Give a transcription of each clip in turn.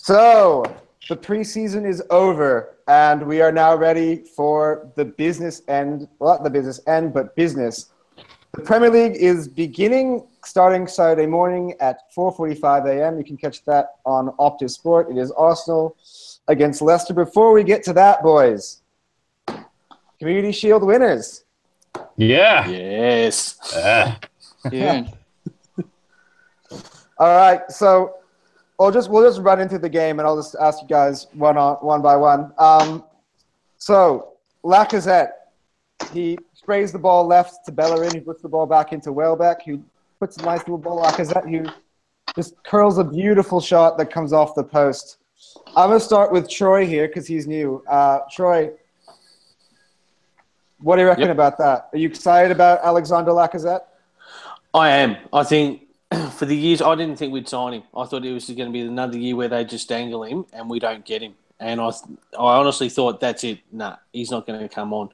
So, the preseason is over, and we are now ready for the business end. Well, not the business end, but business. The Premier League is beginning, starting Saturday morning at 4:45 a.m. You can catch that on Optus Sport. It is Arsenal against Leicester. Before we get to that, boys, Community Shield winners. Yeah. Yes. Yeah. All right, so we'll just run into the game, and I'll just ask you guys one by one. So Lacazette, he sprays the ball left to Bellerin, who puts the ball back into Welbeck, who puts a nice little ball. Lacazette, who just curls a beautiful shot that comes off the post. I'm going to start with Troy here because he's new. Troy, what do you reckon about that? Are you excited about Alexander Lacazette? I am. I think for the years, I didn't think we'd sign him. I thought it was going to be another year where they just dangle him and we don't get him. And I honestly thought that's it. Nah, he's not going to come on.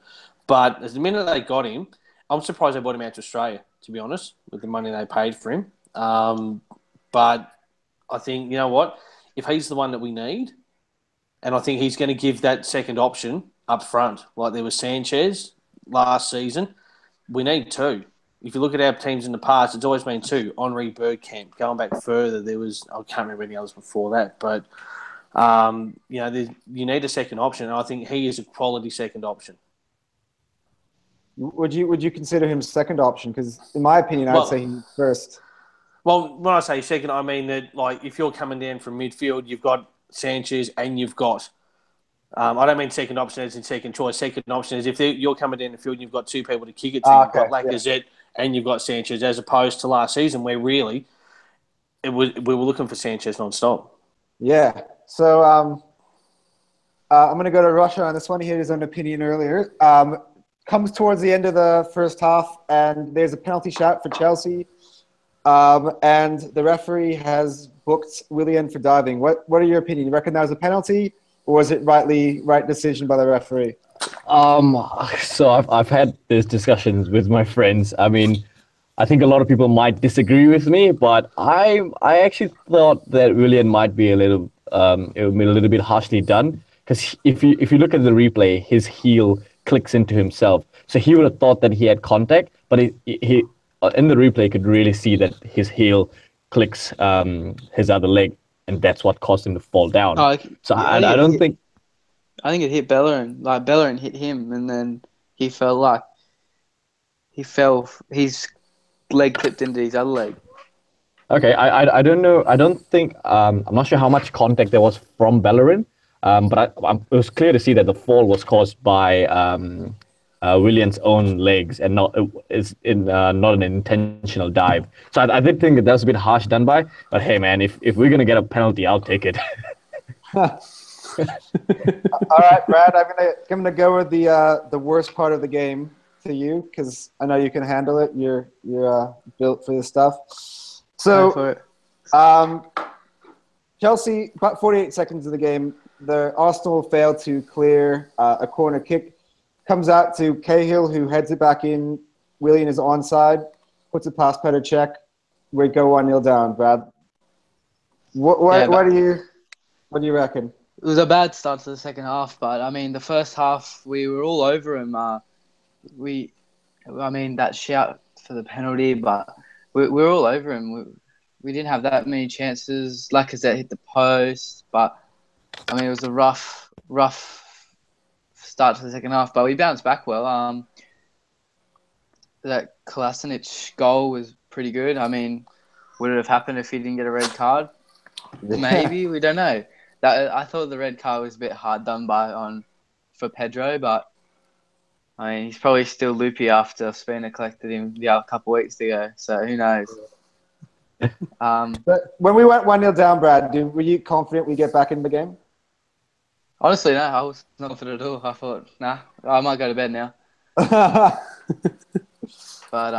But the minute they got him, I'm surprised they brought him out to Australia, to be honest, with the money they paid for him. But I think, you know what? If he's the one that we need, and I think he's going to give that second option up front, like there was Sanchez last season, we need two. If you look at our teams in the past, it's always been two. Henri, Bergkamp. Going back further, there was, I can't remember any others before that, but you need a second option, and I think he is a quality second option. Would you consider him second option? Because in my opinion, I'd say he's first. Well, when I say second, I mean that like if you're coming down from midfield, you've got Sanchez and you've got. I don't mean second option as in second choice. Second option is if you're coming down the field and you've got two people to kick it to. You've got Lacazette and you've got Sanchez, as opposed to last season where really we were looking for Sanchez non-stop. Yeah. So I'm going to go to Russia on this one. He had his own opinion earlier. Comes towards the end of the first half, and there's a penalty shot for Chelsea. And the referee has booked Willian for diving. What are your opinion? You reckon that was a penalty, or was it right decision by the referee? So I've had these discussions with my friends. I mean, I think a lot of people might disagree with me, but I actually thought that Willian might be a little bit harshly done, because if you look at the replay, his heel clicks into himself, so he would have thought that he had contact, but he in the replay could really see that his heel clicks his other leg, and that's what caused him to fall down. I think it hit Bellerin. Like Bellerin hit him, and then he fell. His leg clipped into his other leg. Okay, I don't know. I don't think I'm not sure how much contact there was from Bellerin, but it was clear to see that the fall was caused by Willian's own legs and not an intentional dive. So I did think that was a bit harsh done by. But hey, man, if we're gonna get a penalty, I'll take it. All right, Brad. I'm gonna go with the worst part of the game to you, because I know you can handle it. You're built for this stuff. So, Chelsea, about 48 seconds of the game, the Arsenal failed to clear a corner kick. Comes out to Cahill, who heads it back in. Willian is onside, puts it past Petr Cech. We go 1-0 down, Brad. What do you reckon? It was a bad start to the second half, but I mean, the first half we were all over him. That shout for the penalty, but we were all over him. We didn't have that many chances. Lacazette hit the post, but I mean, it was a rough start to the second half, but we bounced back well. That Kolasinac goal was pretty good. I mean, would it have happened if he didn't get a red card? Maybe, we don't know. I thought the red card was a bit hard done by for Pedro, but I mean, he's probably still loopy after Spina collected him a couple of weeks ago, so who knows? But when we went 1-0 down, Brad, were you confident we get back in the game? Honestly, no, I was not confident at all. I thought, nah, I might go to bed now. But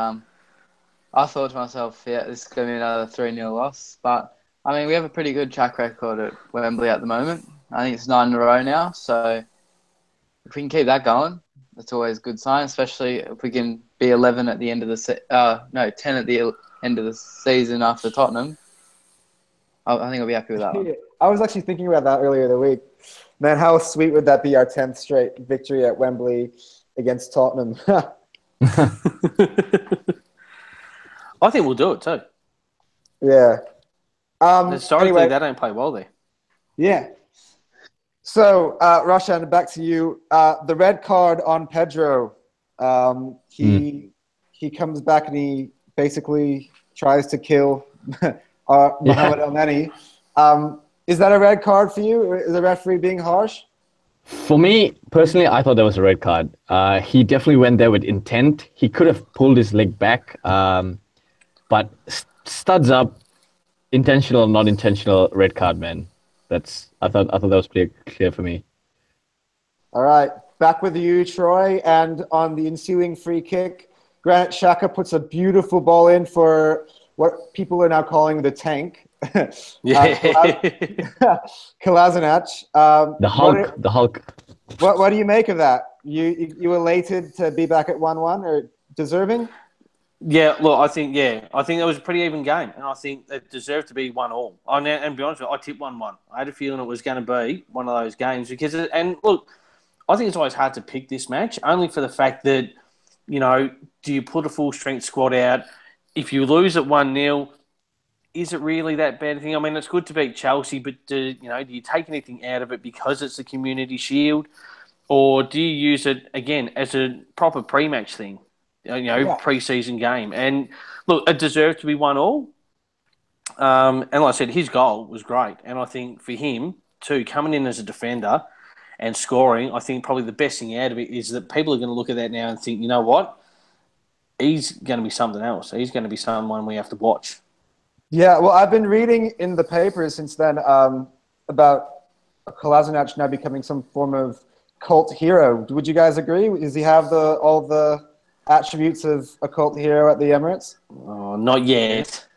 I thought to myself, yeah, this is going to be another 3-0 loss. But, I mean, we have a pretty good track record at Wembley at the moment. I think it's 9 in a row now. So if we can keep that going, that's always a good sign, especially if we can be 11 at the end of 10 at the end of the season after Tottenham. I think I'll be happy with that one. I was actually thinking about that earlier in the week. Man, how sweet would that be? Our 10th straight victory at Wembley against Tottenham. I think we'll do it too. Yeah. Historically, Anyway, they don't play well there. yeah. So, Roshan, back to you. The red card on Pedro. He comes back and he basically tries to kill Mohamed El Neni. Is that a red card for you? Is the referee being harsh? For me, personally, I thought that was a red card. He definitely went there with intent. He could have pulled his leg back, but studs up, intentional, not intentional, red card, man. I thought that was pretty clear for me. All right, back with you, Troy, and on the ensuing free kick, Granit Xhaka puts a beautiful ball in for what people are now calling the tank. Kolasinac. The Hulk. What do you make of that? You elated to be back at 1-1 or deserving? Yeah, look, I think it was a pretty even game, and I think it deserved to be 1-1. And to be honest with you, I tipped 1-1. I had a feeling it was going to be one of those games and look, I think it's always hard to pick this match, only for the fact that, do you put a full strength squad out? If you lose at 1-0, is it really that bad a thing? I mean, it's good to beat Chelsea, but do you take anything out of it because it's the Community Shield, or do you use it again as a proper pre-match thing? Pre-season game. And look, it deserved to be 1-1. And like I said, his goal was great. And I think for him, too, coming in as a defender and scoring, I think probably the best thing out of it is that people are going to look at that now and think, you know what? He's going to be something else. He's going to be someone we have to watch. Yeah, well, I've been reading in the papers since then about Kolasinac now becoming some form of cult hero. Would you guys agree? Does he have all the attributes of a cult hero at the Emirates? Oh, not yet.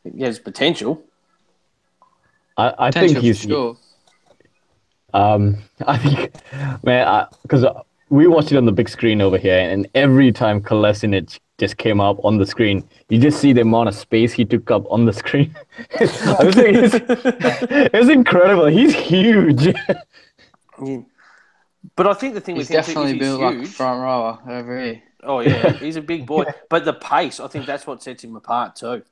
He has potential. I think he's sure. I think, man, because we watched it on the big screen over here, and every time Kolasinac just came up on the screen, you just see the amount of space he took up on the screen. It's incredible. He's huge. Yeah. But I think the thing He's with him definitely built like a front rower over here. Oh, yeah, he's a big boy. But the pace, I think that's what sets him apart too.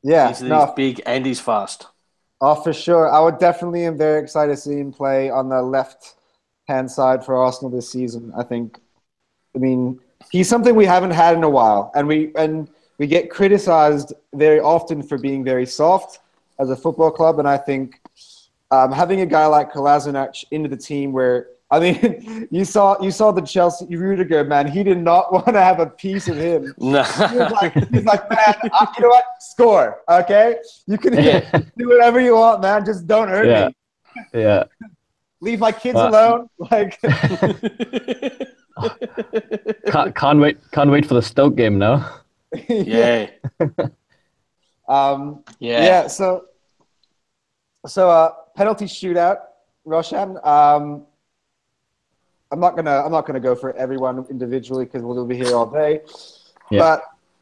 Yeah. He's big and he's fast. Oh, for sure. I would definitely am very excited to see him play on the left-hand side for Arsenal this season. I mean, he's something we haven't had in a while. And we get criticized very often for being very soft as a football club. And I think having a guy like Kolasinac into the team where, I mean, you saw the Chelsea Rudiger, man. He did not want to have a piece of him. No. He's like, man, you know what? Score, okay? You can do whatever you want, man. Just don't hurt me. Yeah. Leave my kids alone. Like, can't wait for the Stoke game now. Yeah. Yeah. So penalty shootout, Roshan. I'm not gonna go for everyone individually because we'll be here all day. Yeah.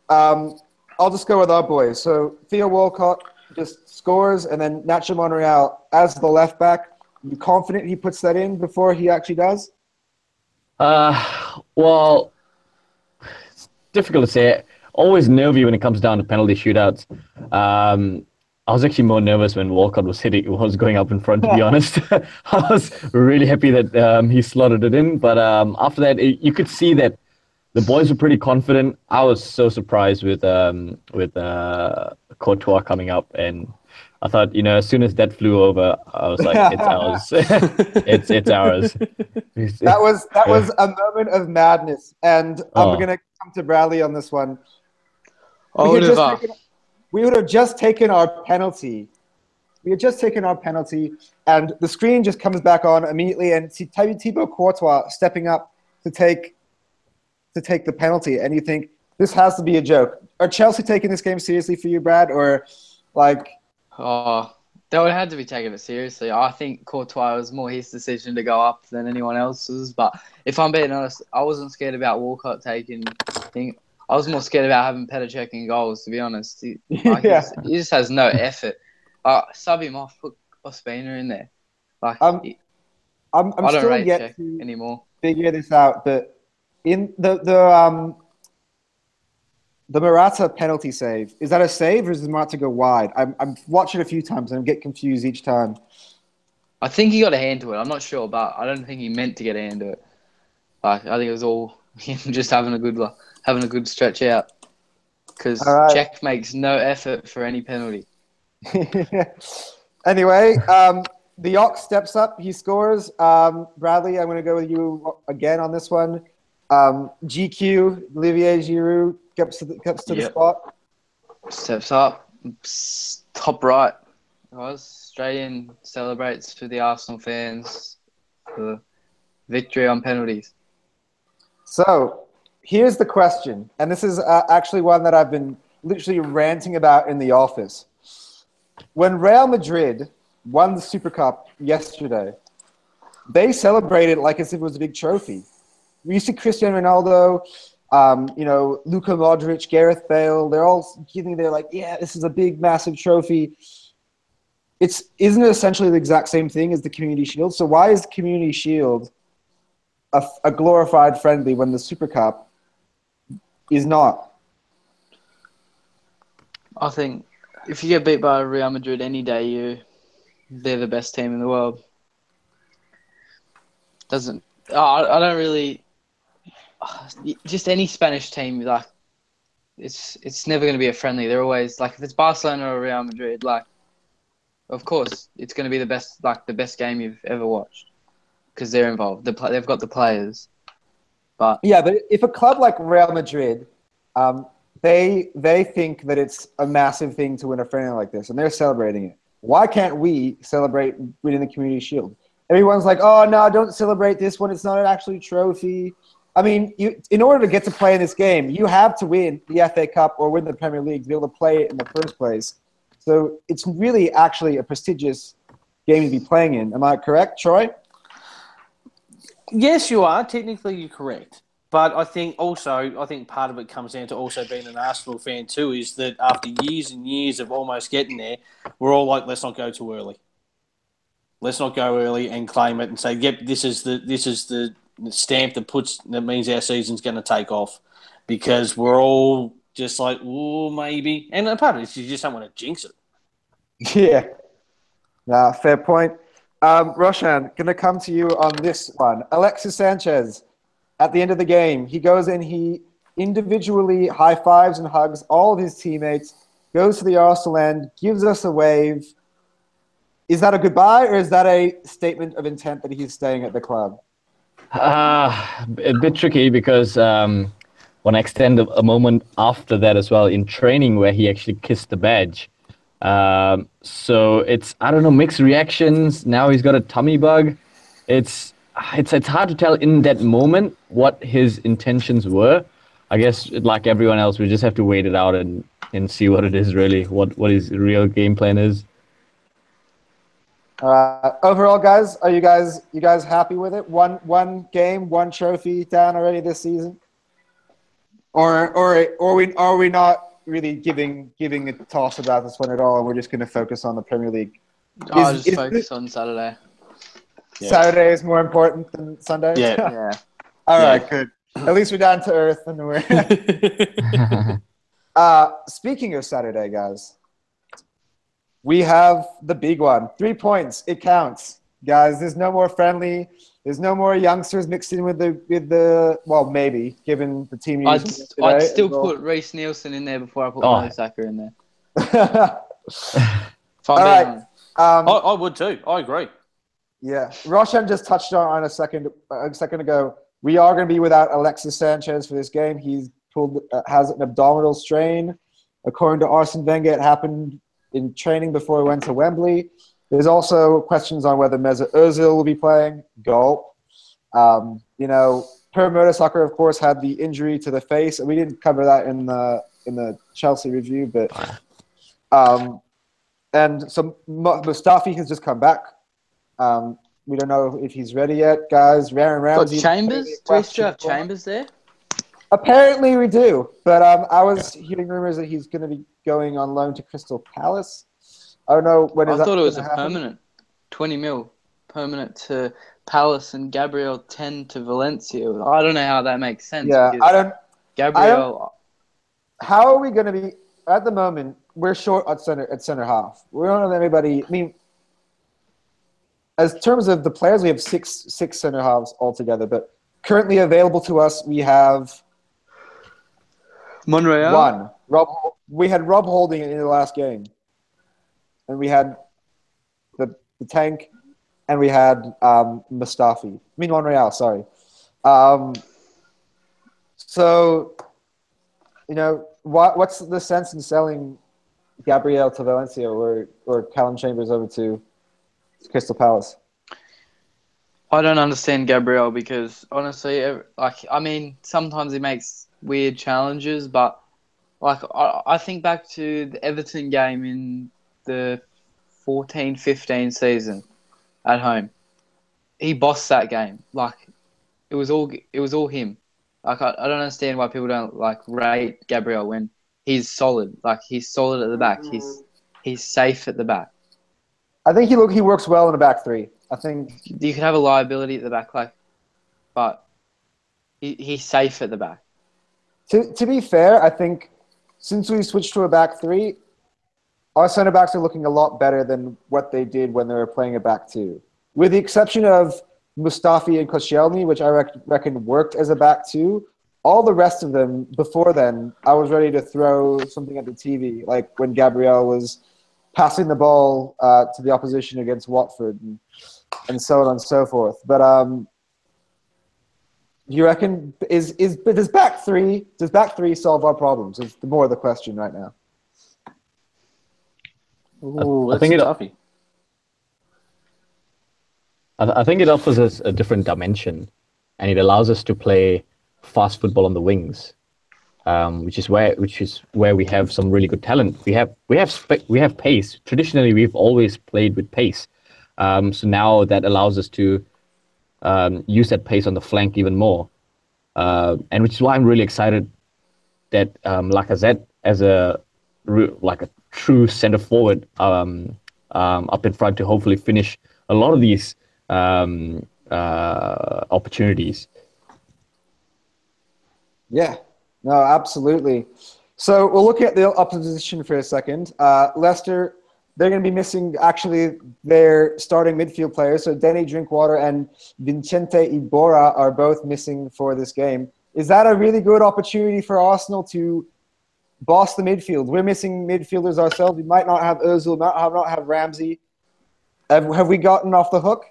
But I'll just go with our boys. So Theo Walcott just scores, and then Nacho Monreal as the left back. You confident he puts that in before he actually does? Well, it's difficult to say. Always nervy when it comes down to penalty shootouts. I was actually more nervous when Walcott was going up in front, to be honest. I was really happy that he slotted it in. But after that, you could see that the boys were pretty confident. I was so surprised with Courtois coming up. And I thought, as soon as that flew over, I was like, it's ours. it's ours. That was a moment of madness. And I'm going to come to Bradley on this one. We would have just taken our penalty. We had just taken our penalty, and the screen just comes back on immediately, and see Thibaut Courtois stepping up to take the penalty, and you think, this has to be a joke. Are Chelsea taking this game seriously for you, Brad, or like? Oh, they would have to be taking it seriously. I think Courtois was more his decision to go up than anyone else's. But if I'm being honest, I wasn't scared about Walcott taking thing. I was more scared about having Petr checking goals, to be honest. He Yeah. just has no effort. Sub him off, put Ospina in there. Like, I'm I don't still rate yet Czech to anymore. figure this out, but in the Morata penalty save, is that a save or does Morata go wide? I'm watching a few times and I get confused each time. I think he got a hand to it. I'm not sure, but I don't think he meant to get a hand to it. Like, I think it was all him just having a good stretch out. Because All right. Czech makes no effort for any penalty. Anyway, the Ox steps up. He scores. Bradley, I'm going to go with you again on this one. GQ, Olivier Giroud gets to the spot. Steps up. Top right. Australian celebrates for the Arsenal fans for victory on penalties. So here's the question, and this is actually one that I've been literally ranting about in the office. When Real Madrid won the Super Cup yesterday, they celebrated like as if it was a big trophy. We see Cristiano Ronaldo, Luka Modric, Gareth Bale, they're all giving their like, yeah, this is a big, massive trophy. Isn't it essentially the exact same thing as the Community Shield? So why is the Community Shield a glorified friendly when the Super Cup is not? I think if you get beat by Real Madrid any day, they're the best team in the world. I don't really. Just any Spanish team, like it's never going to be a friendly. They're always like if it's Barcelona or Real Madrid, like of course it's going to be the best game you've ever watched because they're involved. They've got the players, but if a club like Real Madrid, they think that it's a massive thing to win a friendly like this, and they're celebrating it. Why can't we celebrate winning the Community Shield? Everyone's like, oh no, don't celebrate this one. It's not an actual trophy. I mean, in order to get to play in this game, you have to win the FA Cup or win the Premier League to be able to play it in the first place. So it's really actually a prestigious game to be playing in. Am I correct, Troy? Yes, you are. Technically, you're correct. But I think part of it comes down to also being an Arsenal fan too, is that after years and years of almost getting there, we're all like, let's not go too early. Let's not go early and claim it and say, yep, this is the stamp that means our season's going to take off, because we're all just like, oh, maybe. And part of it is you just don't want to jinx it. Yeah. Nah, fair point. Roshan, going to come to you on this one. Alexis Sanchez, at the end of the game, he goes in, he individually high-fives and hugs all of his teammates, goes to the Arsenal end, gives us a wave. Is that a goodbye, or is that a statement of intent that he's staying at the club? A bit tricky because when I extend a moment after that as well in training where he actually kissed the badge. So it's, I don't know, mixed reactions. Now he's got a tummy bug. It's hard to tell in that moment what his intentions were. I guess like everyone else, we just have to wait it out and see what it is really, what his real game plan is. Overall, guys, are you guys happy with it? One game, one trophy down already this season, or are we not really giving a toss about this one at all? And we're just going to focus on the Premier League. I'll just focus on Saturday. Yeah. Saturday is more important than Sunday. Yeah. All right, good. At least we're down to earth, and we're. Speaking of Saturday, guys. We have the big one. 3 points. It counts. Guys, there's no more friendly. There's no more youngsters mixed in with the well, maybe, given the team news. I'd still put Reece Nielsen in there before I put Mertesacker in there. All right. I would too. I agree. Yeah. Roshan just touched on a second ago. We are going to be without Alexis Sanchez for this game. He's has an abdominal strain. According to Arsene Wenger, it happened in training before he went to Wembley. There's also questions on whether Mesut Ozil will be playing. Goal. Per Mertesacker, of course, had the injury to the face, and we didn't cover that in the Chelsea review. But and so Mustafi has just come back. We don't know if he's ready yet, guys. Aaron Ramsey. Got Chambers. Do we still have Chambers there? Apparently we do, but I was hearing rumors that he's going to be going on loan to Crystal Palace. I don't know when I is that thought it was a gonna happen. permanent 20 mil, permanent to Palace and Gabriel 10 to Valencia. I don't know how that makes sense Yeah, because I don't. Gabriel. How are we going to be at the moment? We're short at center half. We don't have anybody. I mean, as terms of the players, we have six center halves altogether. But currently available to us, we have Monreal. one. We had Rob Holding in the last game, and we had the tank, and we had Mustafi. I mean Monreal. Sorry. So, what's the sense in selling Gabriel to Valencia or Callum Chambers over to Crystal Palace? I don't understand Gabriel because honestly, sometimes he makes weird challenges, but I think back to the Everton game in the 14-15 season at home. He bossed that game. It was all him. I don't understand why people don't rate Gabriel when he's solid. He's solid at the back. He's safe at the back. I think he works well in the back three. I think You could have a liability at the back, but he's safe at the back. to be fair, I think since we switched to a back three, our center backs are looking a lot better than what they did when they were playing a back two, with the exception of Mustafi and Koscielny, which I reckon worked as a back two. All the rest of them, before then, I was ready to throw something at the TV, like when Gabriel was passing the ball to the opposition against Watford and so on and so forth. But you reckon does back three solve our problems? Is more of the question right now. Ooh, I that's think a it- toughie. I think it offers us a different dimension, and it allows us to play fast football on the wings, which is where we have some really good talent. We have pace. Traditionally, we've always played with pace. So now that allows us to use that pace on the flank even more, and which is why I'm really excited that Lacazette as a true centre forward up in front to hopefully finish a lot of these opportunities. Yeah, no, absolutely. So we'll look at the opposition for a second. Leicester, they're going to be missing actually their starting midfield players. So Denny Drinkwater and Vincente Iborra are both missing for this game. Is that a really good opportunity for Arsenal to boss the midfield? We're missing midfielders ourselves. We might not have Ozil, might not have Ramsey. Have we gotten off the hook?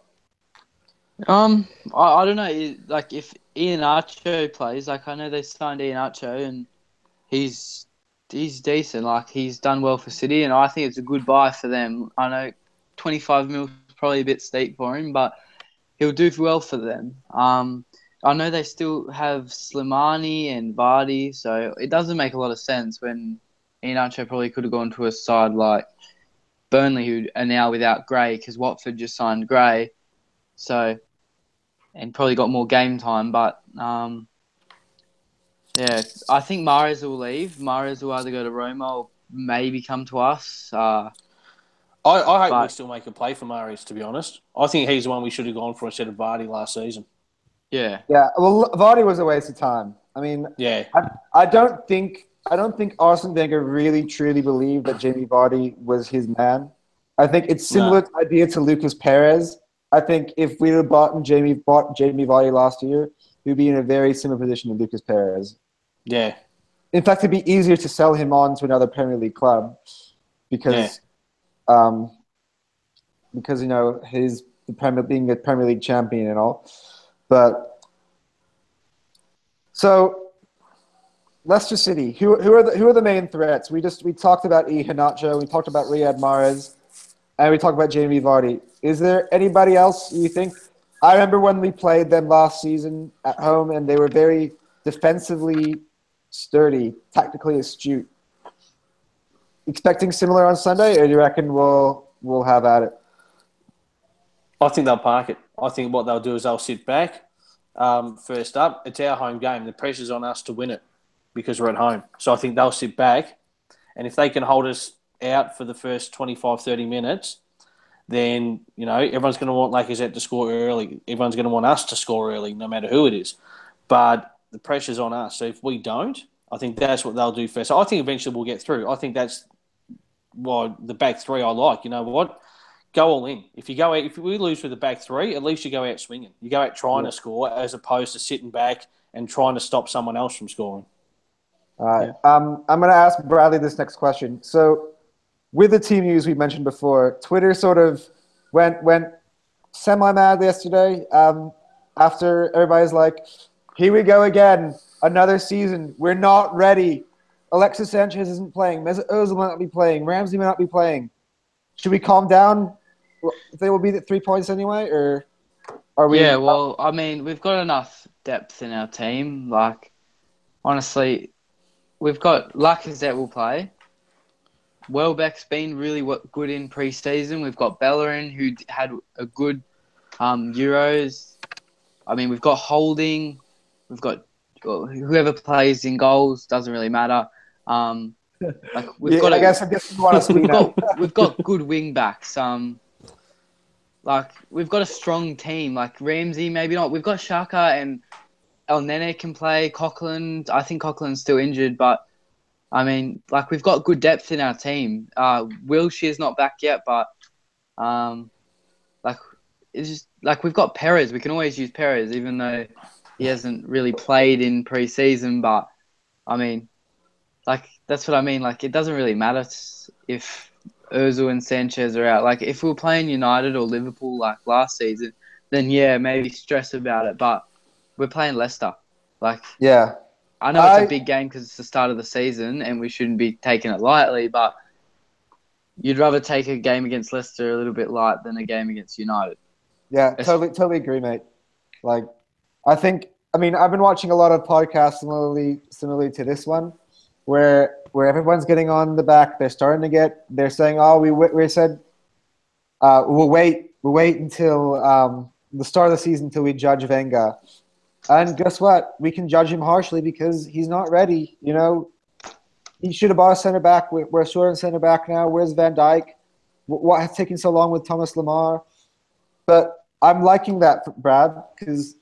I don't know. If Ian Archo plays, I know they signed Ian Archo and he's decent. He's done well for City, and I think it's a good buy for them. I know 25 mil is probably a bit steep for him, but he'll do well for them. I know they still have Slimani and Vardy, so it doesn't make a lot of sense when Ian Archo probably could have gone to a side like Burnley, who are now without Gray because Watford just signed Gray, and probably got more game time. But yeah, I think Mahrez will leave. Mahrez will either go to Roma or maybe come to us. I hope we but- still make a play for Mahrez, to be honest. I think he's the one we should have gone for instead of Vardy last season. Yeah. Yeah, well, Vardy was a waste of time. I mean, Yeah. I don't think Arsene Wenger really truly believed that Jamie Vardy was his man. I think it's similar idea to Lucas Perez. I think if we had bought Jamie Vardy last year, he'd be in a very similar position to Lucas Perez. Yeah. In fact, it'd be easier to sell him on to another Premier League club because his being a Premier League champion and all. But so Leicester City, who are the main threats? We talked about Iheanacho, we talked about Riyad Mahrez, and we talked about Jamie Vardy. Is there anybody else you think? I remember when we played them last season at home, and they were very defensively sturdy, tactically astute. Expecting similar on Sunday, or do you reckon we'll have at it? I think they'll park it. I think what they'll do is they'll sit back. first up. It's our home game. The pressure's on us to win it because we're at home. So I think they'll sit back. And if they can hold us out for the first 25, 30 minutes, then, everyone's going to want Lacazette to score early. Everyone's going to want us to score early, no matter who it is. But the pressure's on us. So if we don't, I think that's what they'll do first. So I think eventually we'll get through. I think that's why the back three I like. You know what? Go all in. If we lose with the back three, at least you go out swinging. You go out trying to score as opposed to sitting back and trying to stop someone else from scoring. All right. I'm going to ask Bradley this next question. So, with the team news we mentioned before, Twitter sort of went semi-mad yesterday after everybody's like, here we go again, another season. We're not ready. Alexis Sanchez isn't playing. Mesut Ozil might not be playing. Ramsey might not be playing. Should we calm down? They will be the 3 points anyway, or are we? Yeah, well, I mean, we've got enough depth in our team. Like, honestly, we've got Lacazette will play. Welbeck's been really good in pre-season. We've got Bellerin, who had a good Euros. I mean, we've got Holding. We've got whoever plays in goals, doesn't really matter. I guess you want to we've got good wing backs. We've got a strong team. Like Ramsey, maybe not. We've got Xhaka and El Nene can play. Coquelin, I think Coquelin's still injured, but I mean, we've got good depth in our team. Wilshire's not back yet, but it's just we've got Perez. We can always use Perez, even though he hasn't really played in pre-season. But I mean, that's what I mean. It doesn't really matter if Ozil and Sanchez are out. If we were playing United or Liverpool last season, then yeah, maybe stress about it. But we're playing Leicester. Yeah. I know it's a big game because it's the start of the season and we shouldn't be taking it lightly, but you'd rather take a game against Leicester a little bit light than a game against United. Yeah, totally agree, mate. I've been watching a lot of podcasts similarly to this one, where everyone's getting on the back. They're saying, oh, we said we'll wait until the start of the season until we judge Wenger. And guess what? We can judge him harshly because he's not ready. He should have bought a center back. We're short on center back now. Where's Van Dijk? What has taken so long with Thomas Lemar? But I'm liking that, Brad, because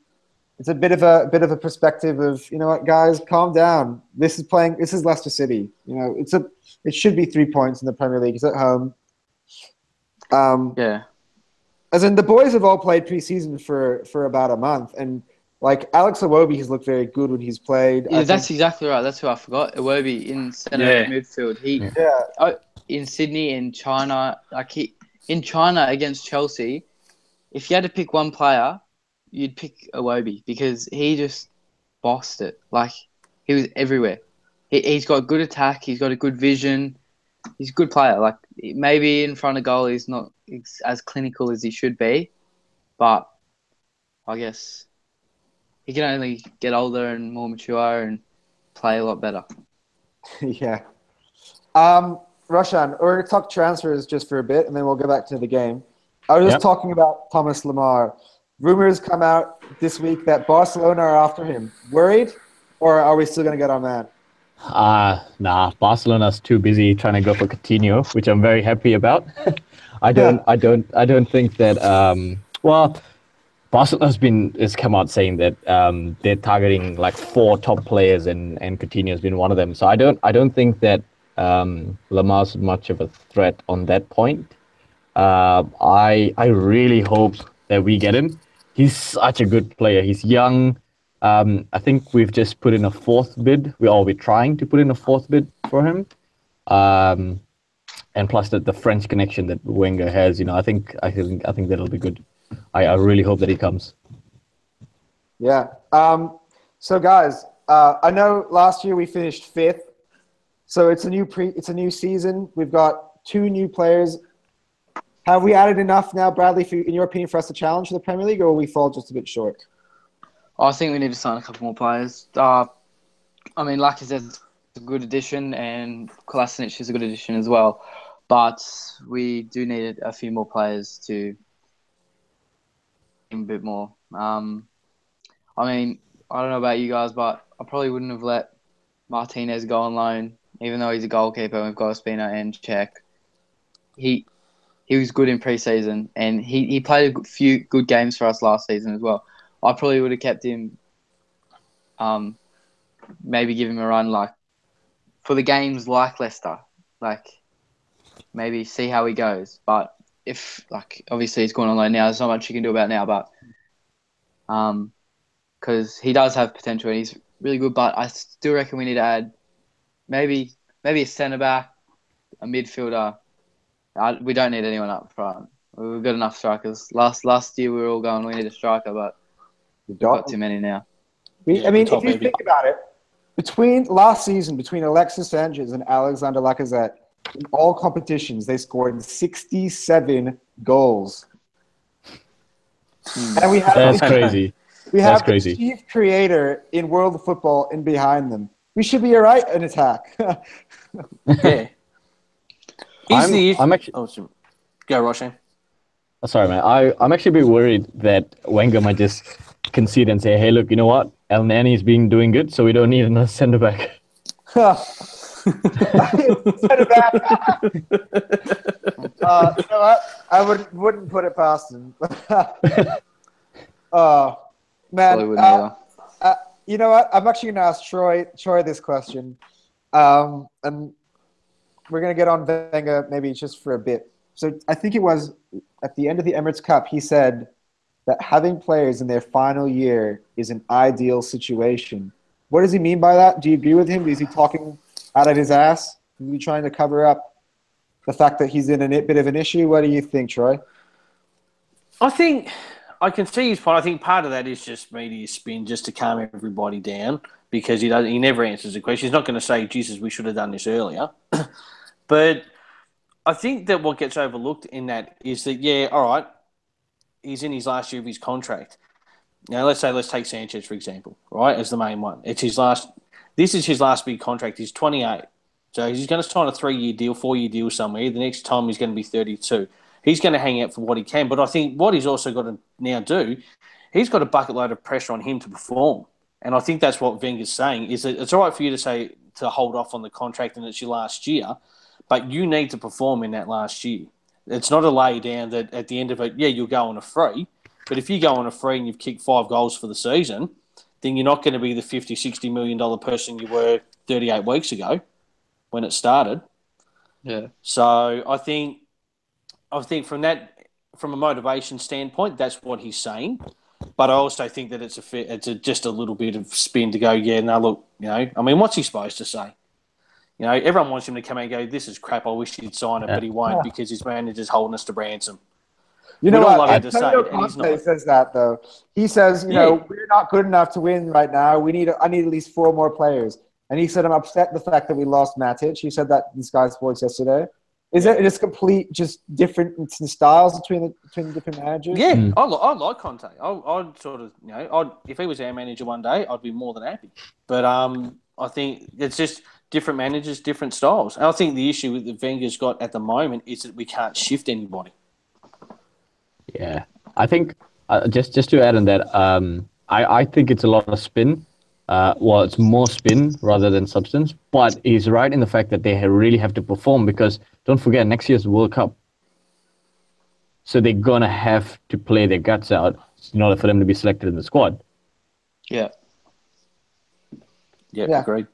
it's a bit of a perspective of, you know what, guys, calm down. This is Leicester City. It should be 3 points in the Premier League. It's at home. Yeah. As in, the boys have all played preseason for about a month, and Alex Iwobi has looked very good when he's played. Yeah, that's exactly right. That's who I forgot. Iwobi in centre midfield. In Sydney, in China, in China against Chelsea, if you had to pick one player, you'd pick Iwobi because he just bossed it. He was everywhere. He's got good attack. He's got a good vision. He's a good player. Maybe in front of goal, he's not as clinical as he should be, but I guess he can only get older and more mature and play a lot better. Yeah. Roshan, we're going to talk transfers just for a bit, and then we'll go back to the game. I was just talking about Thomas Lemar. Rumors come out this week that Barcelona are after him. Worried, or are we still going to get our man? Nah. Barcelona's too busy trying to go for Coutinho, which I'm very happy about. I don't think that. Barcelona's has come out saying that they're targeting 4 top players, and Coutinho's been one of them. So I don't think that Lamar's much of a threat on that point. I really hope that we get him. He's such a good player. He's young. I think we've just put in a 4th bid. We're trying to put in a 4th bid for him. And plus the French connection that Wenger has, I think that'll be good. I really hope that he comes. Yeah. So guys, I know last year we finished 5th. So it's a new season. We've got 2 new players. Have we added enough now, Bradley, in your opinion, for us to challenge the Premier League, or will we fall just a bit short? I think we need to sign a couple more players. Lacazette's a good addition, and Kolasinac is a good addition as well. But we do need a few more players to a bit more. I mean, I don't know about you guys, but I probably wouldn't have let Martinez go on loan, even though he's a goalkeeper and we've got Ospina and Czech. He was good in pre-season, and he played a few good games for us last season as well. I probably would have kept him, maybe give him a run for the games like Leicester, maybe see how he goes. But if obviously he's going on loan now, there's not much you can do about it now. But because he does have potential and he's really good, but I still reckon we need to add maybe a centre back, a midfielder. We don't need anyone up front. We've got enough strikers. Last year we were all going, we need a striker, but we've got too many now. If you think about it, between Alexis Sanchez and Alexander Lacazette, in all competitions, they scored 67 goals. And we have That's crazy. We have That's the chief creator in world football in behind them. We should be all right in attack. Yeah. I'm actually. Go, Roshan. Oh, sorry, man. I'm actually a bit worried that Wenger might just concede and say, "Hey, look, you know what? El Nani is doing good, so we don't need another centre back." Centre back. You know what? I wouldn't put it past him. Man. You know what? I'm actually going to ask Troy this question, and we're going to get on Wenger maybe just for a bit. So I think it was at the end of the Emirates Cup, he said that having players in their final year is an ideal situation. What does he mean by that? Do you agree with him? Is he talking out of his ass? Is he trying to cover up the fact that he's in a bit of an issue? What do you think, Troy? I think I can see his point. I think part of that is just media spin, just to calm everybody down, because he never answers the question. He's not going to say, "Jesus, we should have done this earlier." But I think that what gets overlooked in that is that, yeah, all right, he's in his last year of his contract. Now, let's take Sanchez, for example, right, as the main one. This is his last big contract. He's 28. So he's going to sign a 3-year deal, 4-year deal somewhere. The next time he's going to be 32. He's going to hang out for what he can. But I think what he's also got to now do, he's got a bucket load of pressure on him to perform. And I think that's what Wenger's saying, is that it's all right for you to hold off on the contract and it's your last year, but you need to perform in that last year. It's not a lay down that at the end of it, yeah, you'll go on a free. But if you go on a free and you've kicked 5 goals for the season, then you're not going to be the $50, $60 million person you were 38 weeks ago when it started. Yeah. So I think from a motivation standpoint, that's what he's saying. But I also think that it's just a little bit of spin to go, yeah, no, look, I mean, what's he supposed to say? Everyone wants him to come out and go, "This is crap. I wish he'd sign it," but he won't because his manager's holding us to ransom. You know what? Antonio Conte says that though. He says, we're not good enough to win right now. I need at least 4 more players. And he said, I'm upset the fact that we lost Matic. He said that in Sky Sports yesterday. Is it just just different styles between the different managers? Yeah, I like Conte. I'd sort of, if he was our manager one day, I'd be more than happy. But I think it's just different managers, different styles. And I think the issue that Wenger's got at the moment is that we can't shift anybody. Yeah, I think just to add on that, I think it's a lot of spin. It's more spin rather than substance. But he's right in the fact that they really have to perform because don't forget next year's World Cup. So they're gonna have to play their guts out in order for them to be selected in the squad. Yeah. Yeah. Agreed.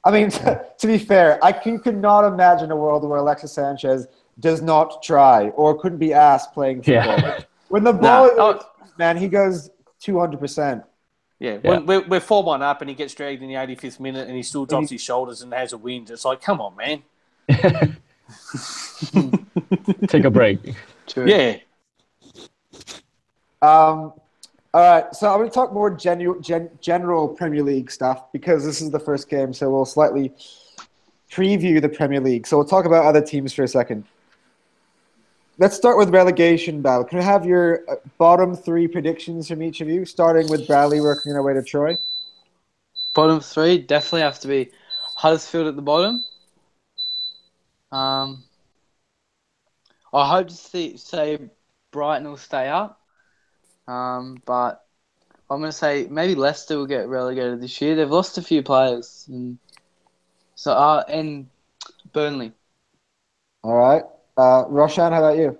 I mean, to be fair, you could not imagine a world where Alexis Sanchez does not try or couldn't be asked playing football. Yeah. When the ball is, man, he goes 200%. Yeah, when we're 4-1 up and he gets dragged in the 85th minute and he still drops his shoulders and has a wind, it's like, come on, man. Take a break. True. Yeah. All right, so I'm going to talk more general Premier League stuff because this is the first game, so we'll slightly preview the Premier League. So we'll talk about other teams for a second. Let's start with relegation battle. Can I have your bottom 3 predictions from each of you, starting with Bradley, working our way to Troy? Bottom 3 definitely have to be Huddersfield at the bottom. I hope to say Brighton will stay up, but I'm going to say maybe Leicester will get relegated this year. They've lost a few players. And Burnley. All right. Roshan, how about you?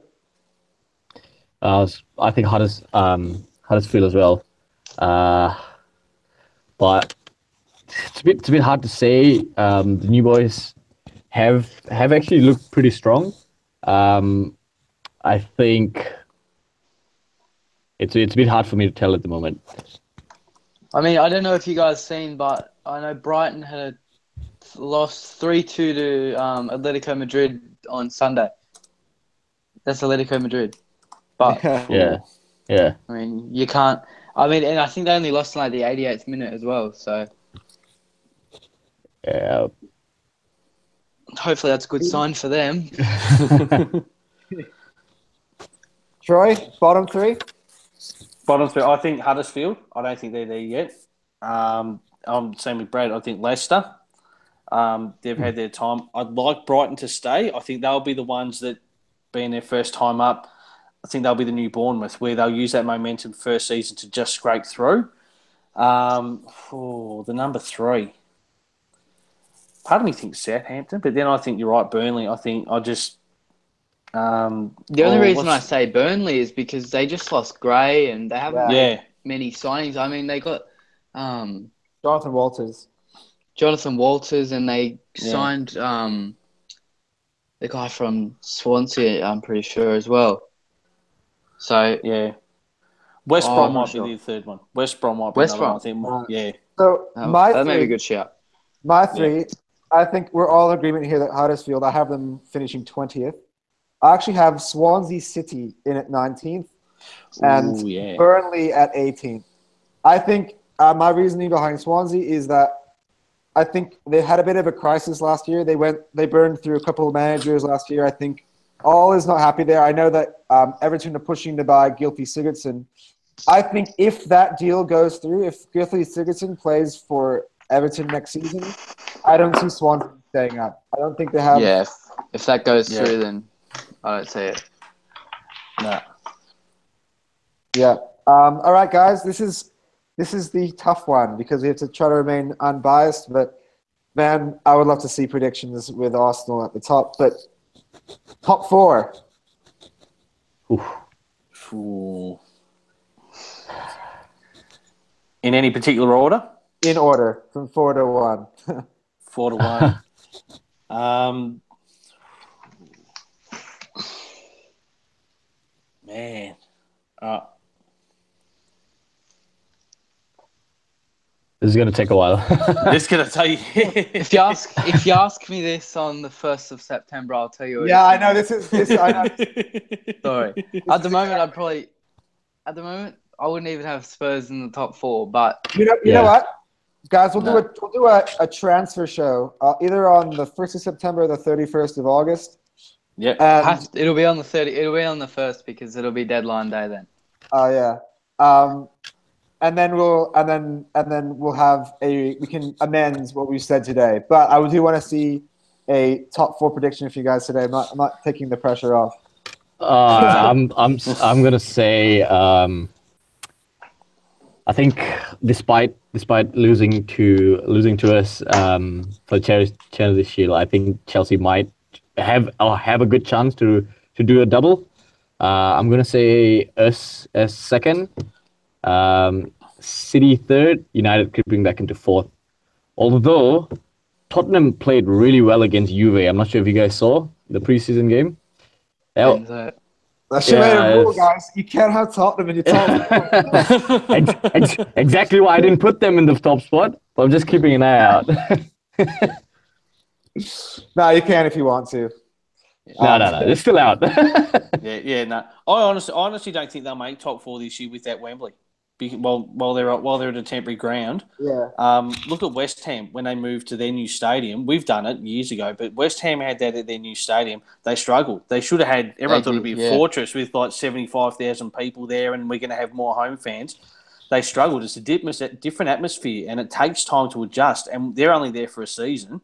I think Huddersfield as well. But it's a bit hard to say. The new boys have actually looked pretty strong. I think it's a bit hard for me to tell at the moment. I mean, I don't know if you guys seen, but I know Brighton had lost 3-2 to Atletico Madrid on Sunday. That's Atletico Madrid. But Yeah. I mean, you can't. I mean, and I think they only lost in like the 88th minute as well. So Yeah. hopefully that's a good sign for them. Troy, bottom three? Bottom three, I think Huddersfield. I don't think they're there yet. I'm same with Brad. I think Leicester. They've had their time. I'd like Brighton to stay. I think they'll be the ones that, being their first time up, I think they'll be the new Bournemouth, where they'll use that momentum first season to just scrape through. The number three. Part of me thinks Southampton, but then I think you're right, Burnley. I think I just... The only reason I say Burnley is because they just lost Gray and they haven't made many signings. I mean, they got Jonathan Walters. And they signed the guy from Swansea, I'm pretty sure, as well. So yeah. West Brom might be the third one. West Brom might be another one, I think. Yeah. So that may be a good shout. My three, I think we're all in agreement here that Huddersfield, I have them finishing 20th. I actually have Swansea City in at 19th and Burnley at 18th. I think my reasoning behind Swansea is that I think they had a bit of a crisis last year. They burned through a couple of managers last year. I think all is not happy there. I know that Everton are pushing to buy Gylfi Sigurdsson. I think if that deal goes through, if Gylfi Sigurdsson plays for Everton next season, I don't see Swansea staying up. I don't think they have... Yeah, if that goes through, then I don't see it. No. Yeah. All right, guys. This is the tough one because we have to try to remain unbiased. But man, I would love to see predictions with Arsenal at the top. But top four. Ooh. In any particular order? In order, from 4 to 1. 4 to 1. Man. This is going to take a while. This is going to take... If you ask me this on the 1st of September, I'll tell you. Yeah, I know. This. I know. Sorry. At the moment, I wouldn't even have Spurs in the top 4. But you know what, guys, we'll do a transfer show either on the 1st of September or the 31st of August. Yeah, it'll be on the 30. It'll be on the 1st because it'll be deadline day then. Oh yeah. And then we'll have we can amend what we said today. But I do want to see a top 4 prediction for you guys today. I'm not taking the pressure off. I'm gonna say I think despite losing to us for the Charity Shield, I think Chelsea might have a good chance to do a double. I'm gonna say us as second. City third, United creeping back into fourth. Although Tottenham played really well against Juve. I'm not sure if you guys saw the preseason game. That should have made a rule, guys. You can't have Tottenham in your top. Exactly why I didn't put them in the top spot, but I'm just keeping an eye out. No, you can if you want to. No, they're still out. No. I honestly don't think they'll make top 4 this year without Wembley. While they're at a temporary ground. Yeah. Look at West Ham when they moved to their new stadium. We've done it years ago, but West Ham had that at their new stadium. They struggled. They should have had. Everyone thought it'd be a fortress with like 75,000 people there, and we're going to have more home fans. They struggled. It's a different atmosphere, and it takes time to adjust. And they're only there for a season.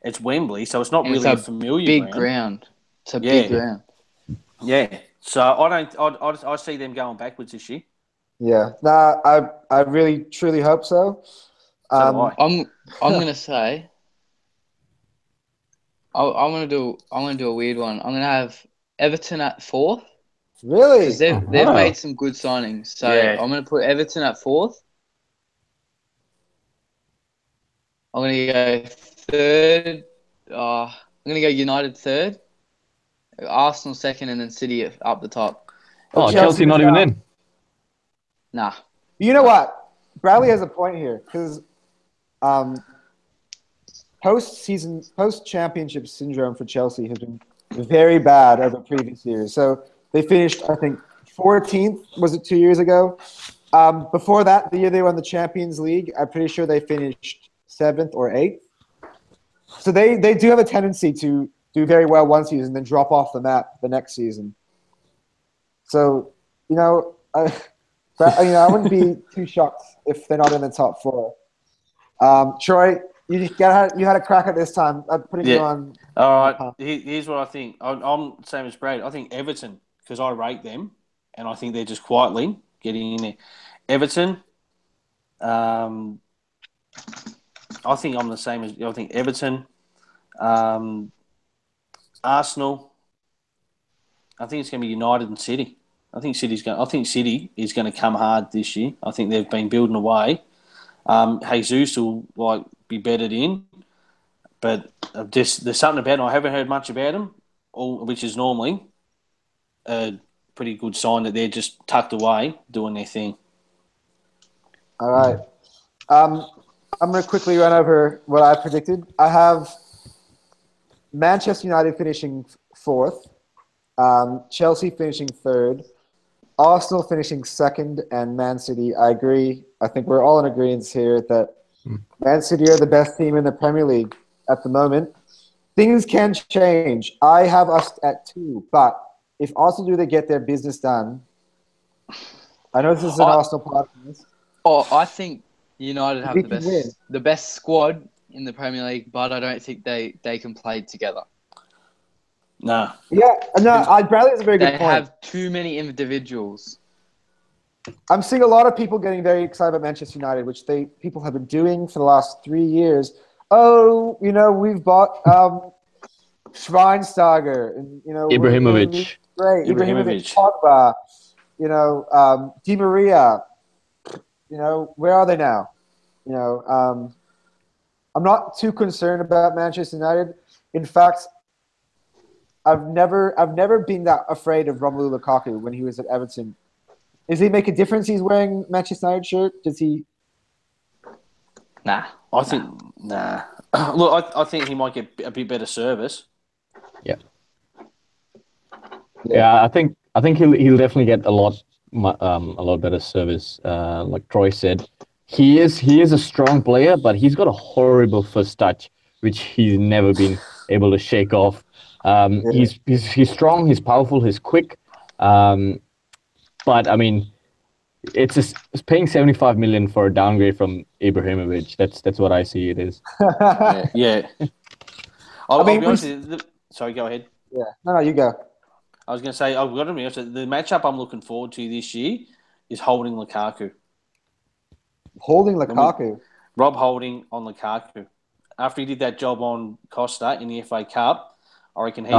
It's Wembley, so it's not really a familiar big ground. It's a big ground. Yeah. So I see them going backwards this year. Yeah. Nah, I really truly hope so. So do I. I'm gonna say I'm gonna do a weird one. I'm gonna have Everton at fourth because Really? they've made some good signings. So Yeah. I'm gonna put Everton at fourth. I'm gonna go third. I'm gonna go United third, Arsenal second, and then City up the top. But Oh, Chelsea not was even down. in. Nah. You know what? Bradley has a point here because post-championship syndrome for Chelsea has been very bad over previous years. So they finished, I think, 14th. Was it 2 years ago? Before that, the year they won the Champions League, I'm pretty sure they finished 7th or 8th. So they do have a tendency to do very well one season, then drop off the map the next season. So, I wouldn't be too shocked if they're not in the top 4. Troy, you had a crack at this time. I'm putting you on. All right. Here's what I think. I'm same as Brad. I think Everton, because I rate them, and I think they're just quietly getting in there. Everton. I think I'm the same as I think Everton. Arsenal. I think it's going to be United and City. I think City is going to come hard this year. I think they've been building away. Jesus will be bedded in, but there's something about him. I haven't heard much about him, which is normally a pretty good sign that they're just tucked away doing their thing. All right. I'm going to quickly run over what I predicted. I have Manchester United finishing 4th, Chelsea finishing 3rd, Arsenal finishing 2nd, and Man City. I agree. I think we're all in agreement here that Man City are the best team in the Premier League at the moment. Things can change. I have us at 2, but if Arsenal do they get their business done, I know this is an Arsenal podcast. I think United have the best squad in the Premier League, but I don't think they can play together. No. Yeah, no, Bradley has a very good point. They have too many individuals. I'm seeing a lot of people getting very excited about Manchester United, which people have been doing for the last 3 years. Oh, we've bought Schweinsteiger and Ibrahimovic. Great, Ibrahimovic, Pogba, Di Maria. Where are they now? I'm not too concerned about Manchester United. In fact, I've never been that afraid of Romelu Lukaku when he was at Everton. Does he make a difference? He's wearing Manchester United shirt. Does he? Nah. I think nah. Look, I think he might get a bit better service. Yeah. I think he'll definitely get a lot better service. Like Troy said, he is a strong player, but he's got a horrible first touch, which he's never been able to shake off. He's strong, he's powerful, he's quick. But I mean, it's paying 75 million for a downgrade from Ibrahimovic. That's what I see it is. Yeah. I'll be honest with you. Sorry, go ahead. Yeah. No, you go. I was going to say, I've got to be honest, the matchup I'm looking forward to this year is Holding Lukaku. Holding Lukaku? Rob Holding on Lukaku. After he did that job on Costa in the FA Cup, I reckon he's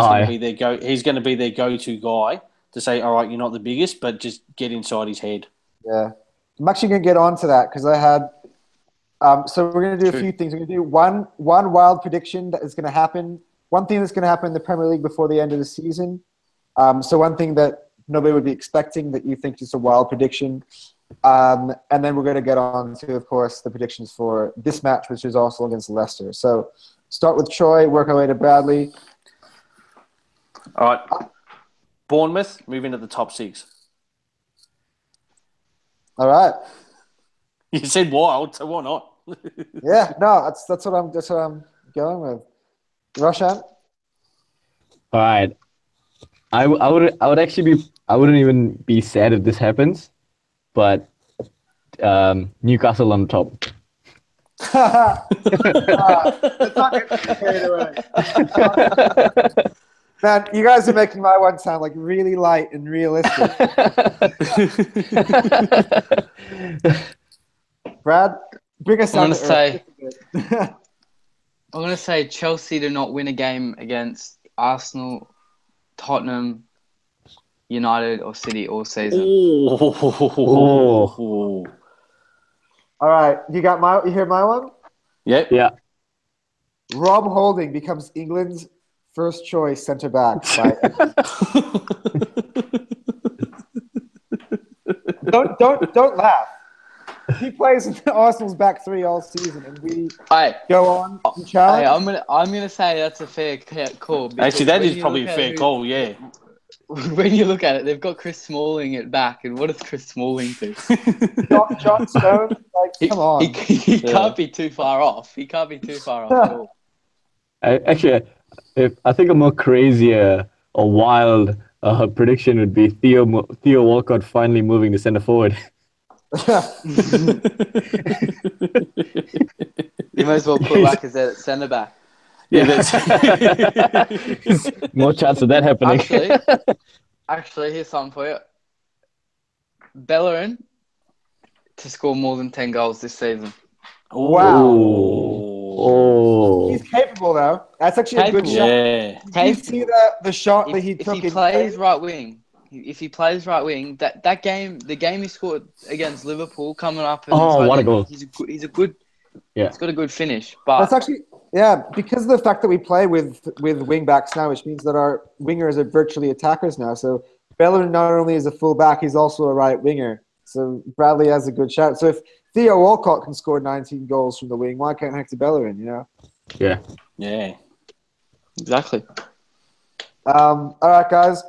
going to be their go-to guy to say, all right, you're not the biggest, but just get inside his head. Yeah. I'm actually going to get on to that because I had so we're going to do a few things. We're going to do one wild prediction that is going to happen. One thing that's going to happen in the Premier League before the end of the season. So one thing that nobody would be expecting that you think is a wild prediction. And then we're going to get on to, of course, the predictions for this match, which is also against Leicester. So start with Troy, work our way to Bradley. All right. Bournemouth, move into the top 6. All right. You said wild, so why not? Yeah, no, that's what I'm going with. Roshan? All right. I would actually be, I wouldn't even be sad if this happens, but Newcastle on top. Let's not get carried away. Man, you guys are making my one sound like really light and realistic. Brad, bring us down to earth. I'm going to say Chelsea to not win a game against Arsenal, Tottenham, United, or City all season. Oh. All right, you hear my one? Yep. Yeah. Rob Holding becomes England's first choice centre back. Don't laugh. He plays in Arsenal's back three all season, and we go on and challenge. I'm gonna say that's a fair call. Actually, that is probably a fair call. Yeah. When you look at it, they've got Chris Smalling at back, and what does Chris Smalling do? John Stone, come on. He can't be too far off. He can't be too far off at all. Actually, I think a more crazier or wild prediction would be Theo Walcott finally moving to centre forward. You might as well put Lacazette at centre back. Yeah, that's more chance of that happening. Actually, here's something for you. Bellerin to score more than 10 goals this season. Wow. Oh. He's capable, though. That's actually a good shot. Yeah. Did you see the shot that he took? If he plays right wing, the game he scored against Liverpool coming up. What a goal! He's a good. Yeah. He's got a good finish. But that's actually because of the fact that we play with wing backs now, which means that our wingers are virtually attackers now. So Bellerin not only is a full back, he's also a right winger. So Bradley has a good shot. So if Theo Walcott can score 19 goals from the wing, why can't Hector Bellerin? You know? Yeah. Yeah. Exactly. All right, guys.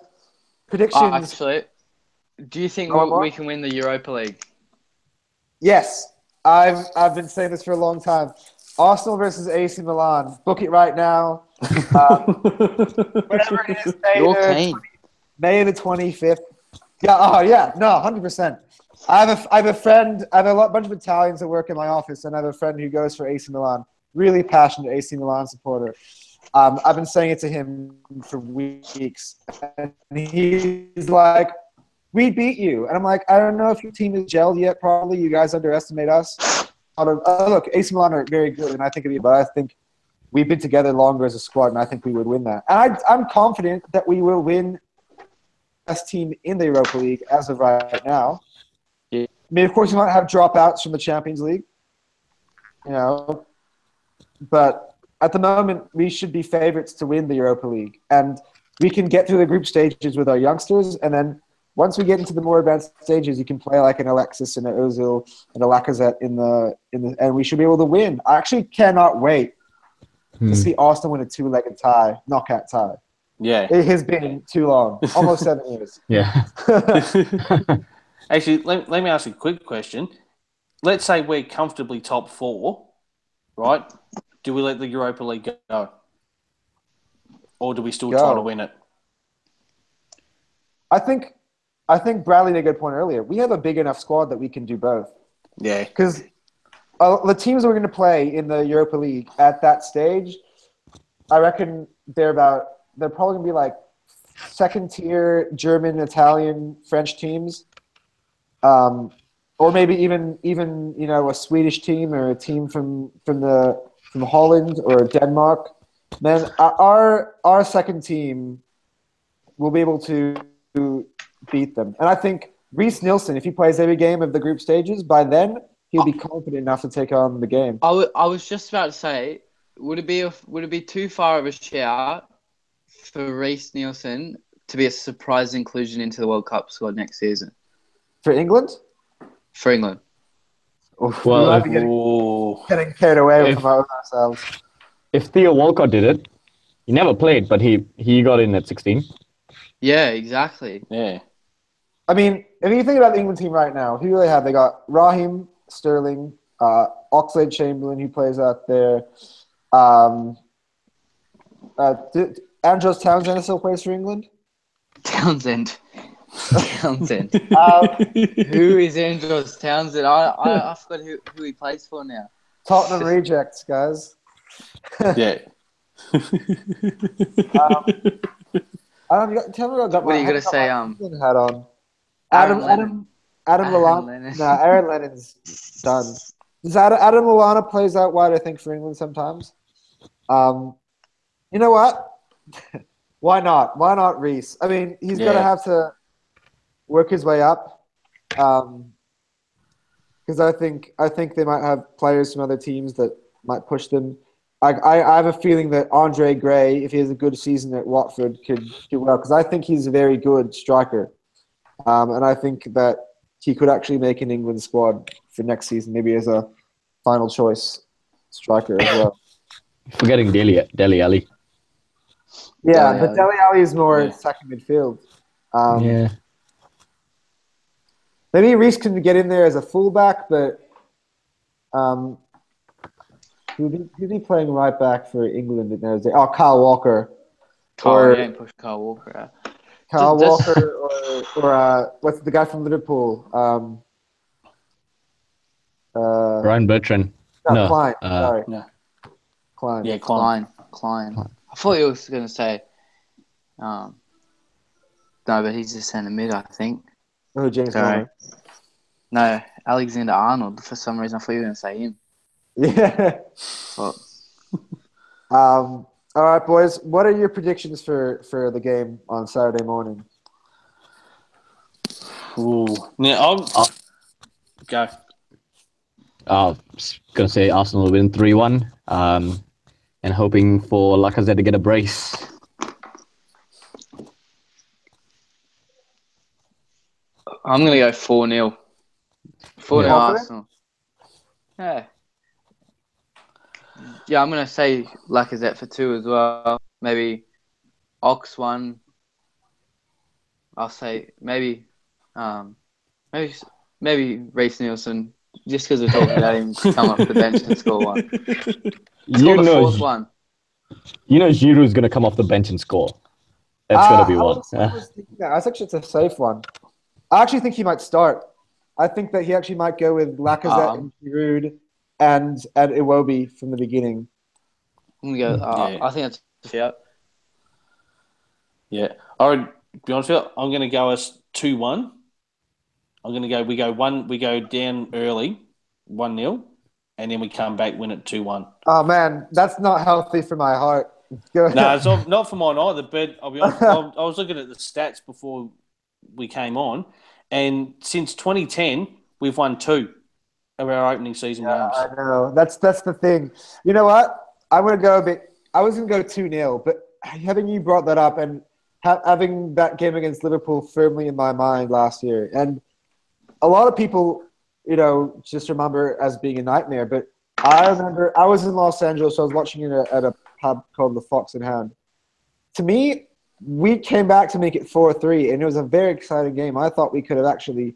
Predictions. Actually, do you think we can win the Europa League? Yes. I've been saying this for a long time. Arsenal versus AC Milan. Book it right now. Whatever it is, May the 25th. Yeah. Oh, yeah. No, 100%. I have a friend. I have a bunch of Italians that work in my office, and I have a friend who goes for AC Milan. Really passionate AC Milan supporter. I've been saying it to him for weeks, and he's like, "We beat you," and I'm like, "I don't know if your team is gelled yet. Probably you guys underestimate us." Look, AC Milan are very good, and I think but I think we've been together longer as a squad, and I think we would win that. And I'm confident that we will win best team in the Europa League as of right now. Yeah. I mean, of course, you might have dropouts from the Champions League, but at the moment, we should be favourites to win the Europa League, and we can get through the group stages with our youngsters, and then once we get into the more advanced stages, you can play like an Alexis and an Ozil and a Lacazette and we should be able to win. I actually cannot wait to see Arsenal win a two-legged knockout tie. Yeah. It has been too long, almost 7 years. Yeah. Actually, let me ask you a quick question. Let's say we're comfortably top 4, right? Do we let the Europa League go? Or do we still try to win it? I think Bradley made a good point earlier. We have a big enough squad that we can do both. Yeah. Because the teams we're going to play in the Europa League at that stage, I reckon they're probably going to be like second-tier German, Italian, French teams. Or maybe even a Swedish team or a team from Holland or Denmark. Man, our second team will be able to beat them. And I think Reece Nielsen, if he plays every game of the group stages, by then he'll be confident enough to take on the game. I was just about to say, would it be too far of a shout for Reece Nielsen to be a surprise inclusion into the World Cup squad next season? For England? For England. Well, getting carried away from ourselves. If Theo Walcott did it, he never played, but he got in at 16. Yeah, exactly. Yeah. I mean, if you think about the England team right now, who do they have? They got Raheem Sterling, Oxlade-Chamberlain, who plays out there. Andros Townsend still plays for England? Townsend. Who is Andros Townsend? I forgot who he plays for now. Tottenham rejects, guys. Yeah. Tell me what I got. What are you gonna say? England hat on. Aaron Lennon. Adam Aaron Lallana. Lennon. No, Aaron Lennon's done. Adam Lallana plays out wide, I think, for England sometimes. You know what? Why not? Why not Reece? I mean, he's going to have to work his way up. Because I think they might have players from other teams that might push them. I have a feeling that Andre Gray, if he has a good season at Watford, could do well. Because I think he's a very good striker. And I think that he could actually make an England squad for next season, maybe as a final choice striker as well. Forgetting Dele Alli. Yeah, but Dele Alli is more second midfield. Yeah. Maybe Reece can get in there as a fullback, but who'd be playing right back for England in those days? Oh, Kyle Walker. You ain't push Kyle Walker out. Kyle Walker or what's the guy from Liverpool? Ryan Bertrand. No. Klein. Sorry. No. Klein. Yeah, Klein. Klein. I thought you was going to say, no, but he's just centre mid, I think. Oh, James Sorry. Milner. No, Alexander Arnold. For some reason, I thought you were going to say him. Yeah. But, All right, boys. What are your predictions for the game on Saturday morning? Ooh. Now, go. I was going to say Arsenal will win 3-1. And hoping for Lacazette to get a brace. I'm going to go 4-0. 4-0 Arsenal. Yeah. Yeah, I'm going to say Lacazette for 2 as well. Maybe Ox 1. I'll say maybe Reece Nielsen, just because we're talking about him, come off the bench and score 1. Score the 4th one. You know Giroud's going to come off the bench and score. That's going to be one. I think it's a safe one. I actually think he might start. I think that he actually might go with Lacazette and Giroud and Iwobi from the beginning. I'm gonna go. I think that's Yeah. All right. Be honest with you, I'm going to go as 2-1. I'm going to go. We go down early, 1-0, and then we come back, win it 2-1. Oh man, that's not healthy for my heart. No, it's not for mine either. But I'll be honest. I was looking at the stats before we came on, and since 2010, we've won 2 of our opening season games. I know. That's the thing. You know what? I'm going to go a bit. I was going to go 2-0, but having you brought that up and having that game against Liverpool firmly in my mind last year, and a lot of people, just remember as being a nightmare. But I remember I was in Los Angeles. So I was watching it at a pub called the Fox and Hound. To me, we came back to make it 4-3, and it was a very exciting game. I thought we could have actually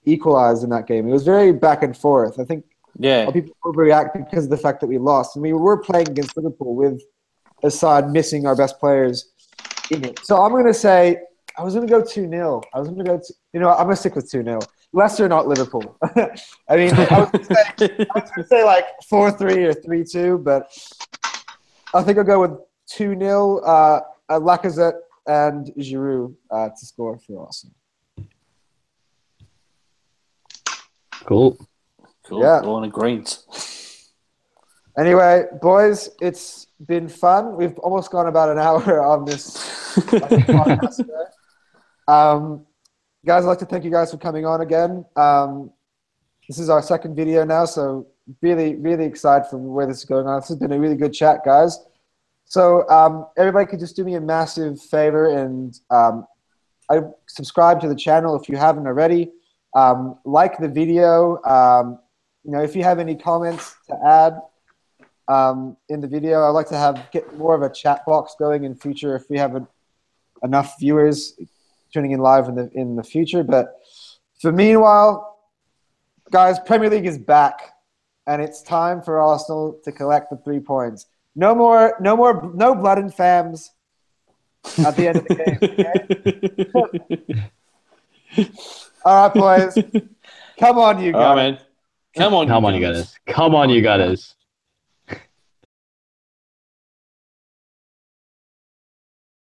equalized in that game. It was very back and forth. I think people overreact because of the fact that we lost. And we were playing against Liverpool with a side missing our best players in it. So I'm going to say I was going to go 2-0. I was going to go I'm going to stick with 2-0. Leicester, not Liverpool. I mean, I was going to say like 4-3 or 3-2, but I think I'll go with 2-0. Lacazette and Giroud to score for Arsenal. Cool. Yeah. All in agreement. Anyway, boys, it's been fun. We've almost gone about an hour on this podcast today. Guys, I'd like to thank you guys for coming on again. This is our second video now, so really, really excited for where this is going on. This has been a really good chat, guys. So everybody could just do me a massive favor and subscribe to the channel if you haven't already. Like the video. If you have any comments to add in the video, I'd like to get more of a chat box going in future if we have enough viewers tuning in live in the future. But for meanwhile, guys, Premier League is back, and it's time for Arsenal to collect the 3 points. No blood and fams at the end of the game. Okay? All right, boys. Come on, you guys. All right, man. Come on, you guys. Come on, you guys.